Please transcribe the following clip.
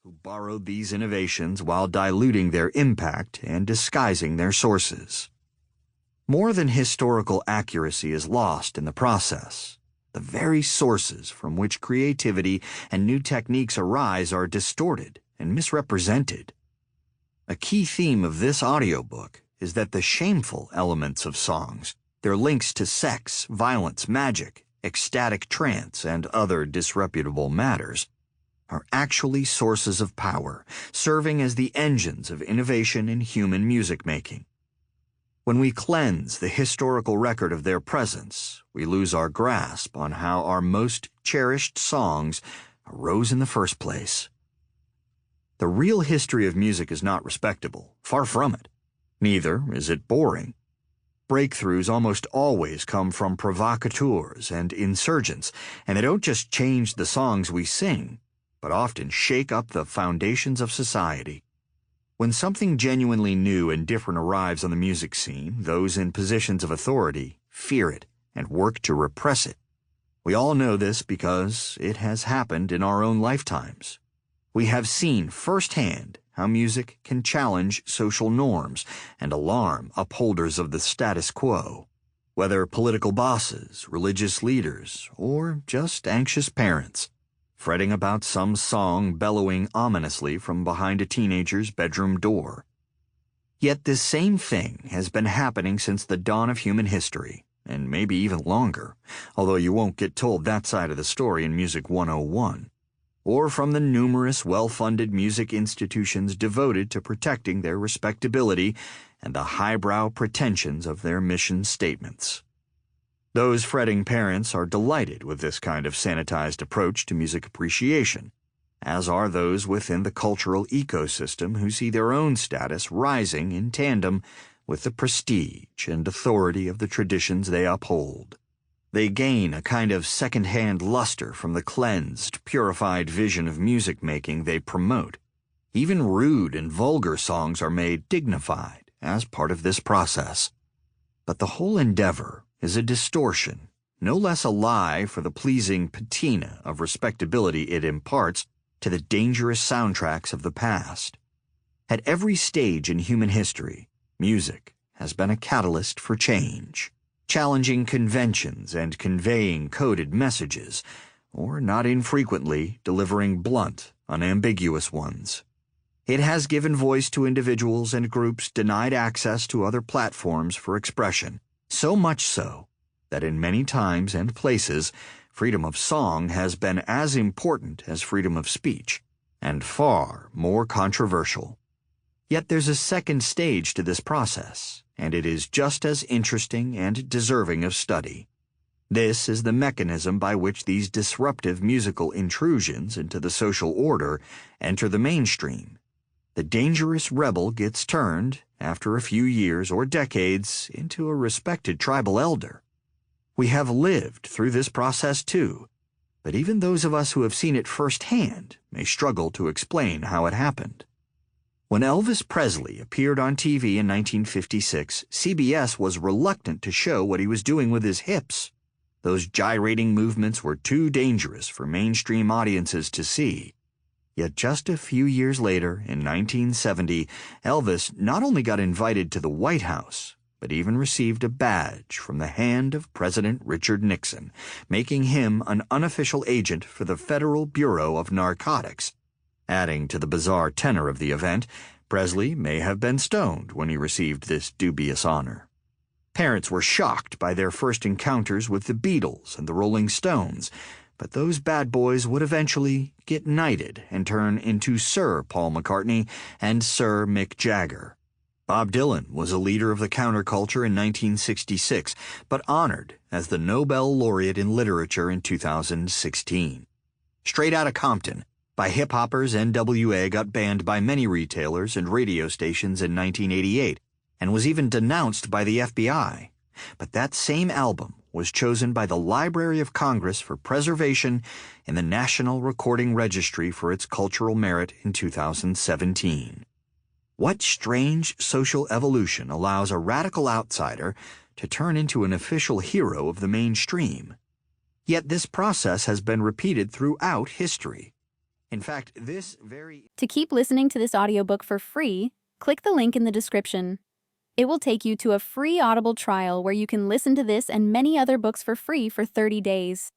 who borrowed these innovations while diluting their impact and disguising their sources. More than historical accuracy is lost in the process. The very sources from which creativity and new techniques arise are distorted and misrepresented. A key theme of this audiobook is that the shameful elements of songs, their links to sex, violence, magic, ecstatic trance, and other disreputable matters, are actually sources of power, serving as the engines of innovation in human music-making. When we cleanse the historical record of their presence, we lose our grasp on how our most cherished songs arose in the first place. The real history of music is not respectable, far from it. Neither is it boring. Breakthroughs almost always come from provocateurs and insurgents, and they don't just change the songs we sing, but often shake up the foundations of society. When something genuinely new and different arrives on the music scene, those in positions of authority fear it and work to repress it. We all know this because it has happened in our own lifetimes. We have seen firsthand how music can challenge social norms and alarm upholders of the status quo, whether political bosses, religious leaders, or just anxious parents, fretting about some song bellowing ominously from behind a teenager's bedroom door. Yet this same thing has been happening since the dawn of human history, and maybe even longer, although you won't get told that side of the story in Music 101, or from the numerous well-funded music institutions devoted to protecting their respectability and the highbrow pretensions of their mission statements. Those fretting parents are delighted with this kind of sanitized approach to music appreciation, as are those within the cultural ecosystem who see their own status rising in tandem with the prestige and authority of the traditions they uphold. They gain a kind of second-hand luster from the cleansed, purified vision of music-making they promote. Even rude and vulgar songs are made dignified as part of this process. But the whole endeavor is a distortion, no less a lie for the pleasing patina of respectability it imparts to the dangerous soundtracks of the past. At every stage in human history, music has been a catalyst for change, challenging conventions and conveying coded messages, or not infrequently delivering blunt, unambiguous ones. It has given voice to individuals and groups denied access to other platforms for expression, so much so that in many times and places, freedom of song has been as important as freedom of speech, and far more controversial. Yet there's a second stage to this process, and it is just as interesting and deserving of study. This is the mechanism by which these disruptive musical intrusions into the social order enter the mainstream. The dangerous rebel gets turned, after a few years or decades, into a respected tribal elder. We have lived through this process too, but even those of us who have seen it firsthand may struggle to explain how it happened. When Elvis Presley appeared on TV in 1956, CBS was reluctant to show what he was doing with his hips. Those gyrating movements were too dangerous for mainstream audiences to see. Yet just a few years later, in 1970, Elvis not only got invited to the White House, but even received a badge from the hand of President Richard Nixon, making him an unofficial agent for the Federal Bureau of Narcotics. Adding to the bizarre tenor of the event, Presley may have been stoned when he received this dubious honor. Parents were shocked by their first encounters with the Beatles and the Rolling Stones, but those bad boys would eventually get knighted and turn into Sir Paul McCartney and Sir Mick Jagger. Bob Dylan was a leader of the counterculture in 1966, but honored as the Nobel laureate in literature in 2016. Straight Outta Compton by hip-hoppers, NWA got banned by many retailers and radio stations in 1988 and was even denounced by the FBI. But that same album was chosen by the Library of Congress for preservation in the National Recording Registry for its cultural merit in 2017. What strange social evolution allows a radical outsider to turn into an official hero of the mainstream? Yet this process has been repeated throughout history. In fact, this very... To keep listening to this audiobook for free, click the link in the description. It will take you to a free Audible trial where you can listen to this and many other books for free for 30 days.